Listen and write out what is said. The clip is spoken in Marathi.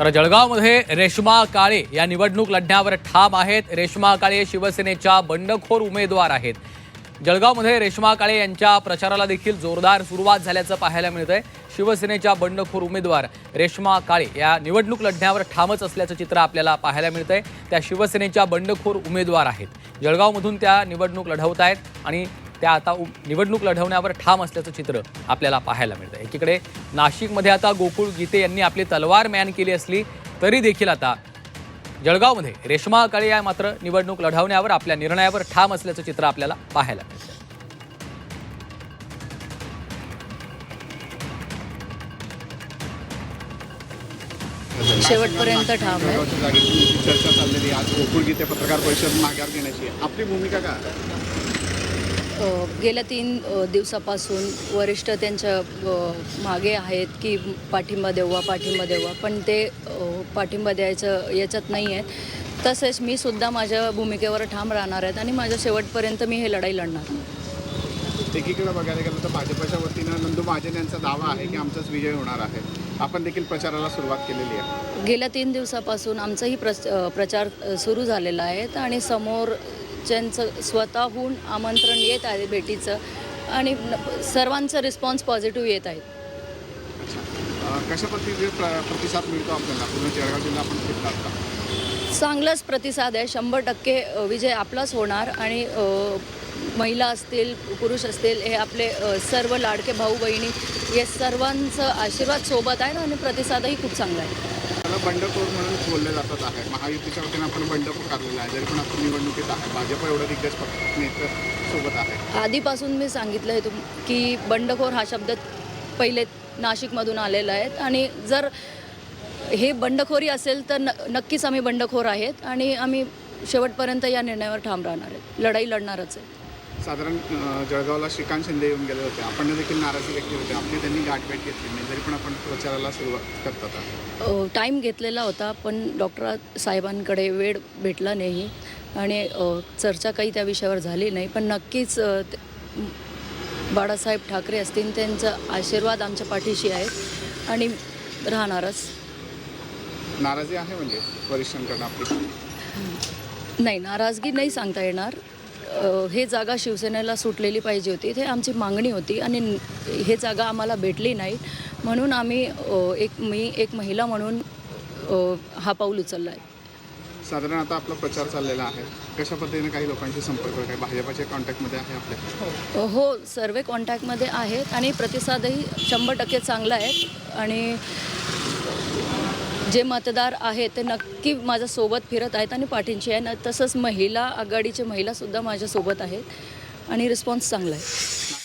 तर जळगावमध्ये रेश्मा काळे या निवडणूक लढण्यावर ठाम आहेत। रेश्मा काळे शिवसेनेच्या बंडखोर उमेदवार आहेत। जळगावमध्ये रेश्मा काळे यांच्या प्रचाराला देखील जोरदार सुरुवात झाल्याचं पाहायला मिळतंय। शिवसेनेच्या बंडखोर उमेदवार रेश्मा काळे या निवडणूक लढण्यावर ठामच असल्याचं चित्र आपल्याला पाहायला मिळतंय। त्या शिवसेनेच्या बंडखोर उमेदवार आहेत। जळगावमधून त्या निवडणूक लढवत आहेत आणि त्या आता निवडणूक लढवण्यावर ठाम असल्याचं चित्र आपल्याला पाहायला मिळतंय। एकीकडे नाशिकमध्ये आता गोकुळ गीते यांनी आपली तलवार मॅन केली असली तरी देखील आता जळगावमध्ये रेश्मा काळे या मात्र निवडणूक लढवण्यावर आपल्या निर्णयावर ठाम असल्याचं चित्र आपल्याला पाहायला मिळतंय। शेवटपर्यंत ठाम आहे। चर्चा चाललेली आज गोकुळ गीते पत्रकार परिषद माघार घेण्याची आपली भूमिका काय? गेल्या 3 दिवसापासून वरिष्ठ त्यांच्या मागे आहेत की पाठिंबा देवा, पण ते पाठिंबा द्यायचं याच्यात नाही आहेत। तसेच मी सुद्धा माझ्या भूमिकेवर ठाम राहणार आहेत आणि माझ्या शेवटपर्यंत मी हे लढाई लढणार। एकीकडे बघायला गेलं तर भाजपच्या वतीनं नंदू महाजन यांचा दावा आहे की आमचाच विजय होणार आहे। आपण देखील प्रचाराला सुरुवात केलेली आहे। गेल्या 3 दिवसापासून आमचाही प्रचार सुरू झालेला आहे आणि समोर ज्यांचं स्वतःहून आमंत्रण येत आहे भेटीचं आणि सर्वांचा रिस्पॉन्स पॉझिटिव्ह येत आहे। कशा पद्धतीने प्रतिसाद मिळतो आपल्याला? पूर्ण जळगाव जिल्हा आपण फिरतात का? चांगलाच प्रतिसाद आहे। 100% विजय आपलाच होणार आणि महिला असतील, पुरुष असतील, हे आपले सर्व लाडके भाऊ बहिणी हे सर्वांचं आशीर्वाद सोबत आहे आणि प्रतिसादही खूप चांगला आहे। बंडखोर म्हणून बोलले जातात आहे। महायुतीच्या वतीनं आपण बंडखोर काढलेला आहे, जरी पण आपण निवडणुकीत आहे। भाजप एवढं दिग्गज नेते सोबत आहे। आधीपासून मी सांगितलं आहे की बंडखोर हा शब्द पहिले नाशिकमधून आलेला आहे आणि जर हे बंडखोरी असेल तर नक्कीच आम्ही बंडखोर आहेत आणि आम्ही शेवटपर्यंत या निर्णयावर ठाम राहणार आहेत। लढाई लढणारच आहे। साधारण जळगावला श्रीकांत शिंदे येऊन गेले होते, आपण देखील नाराजी व्यक्त होते, आपली त्यांनी गाठभेट घेतली नाही, जरी पण आपण प्रचाराला सुरुवात करतात। टाईम घेतलेला होता पण डॉक्टर साहेबांकडे वेळ भेटला नाही आणि चर्चा काही त्या विषयावर झाली नाही। पण नक्कीच बाळासाहेब ठाकरे असतील त्यांचा आशीर्वाद आमच्या पाठीशी आहे आणि राहणारच। नाराजी आहे म्हणजे वरिष्ठांकडून आपली? नाही, नाराजगी नाही सांगता येणार। हे जागा शिवसेनेला सुटलेली पाहिजे होती, हे आमची मागणी होती आणि हे जागा आम्हाला भेटली नाही म्हणून आम्ही मी एक महिला म्हणून हा पाऊल उचलला आहे। साधारण आता आपला प्रचार चाललेला आहे, कशा पद्धतीने काही लोकांशी संपर्क आहे? भाजपाच्या कॉन्टॅक्टमध्ये आहे आपल्या? हो, सर्व कॉन्टॅक्टमध्ये आहेत आणि प्रतिसादही 100% चांगला आहे आणि जे मतदार आहेत ते नक्की माझ्यासोबत फिरत आहेत आणि पाठींशी आहे। तसंच महिला आघाडीचे महिलासुद्धा माझ्यासोबत आहेत आणि रिस्पॉन्स चांगला आहे।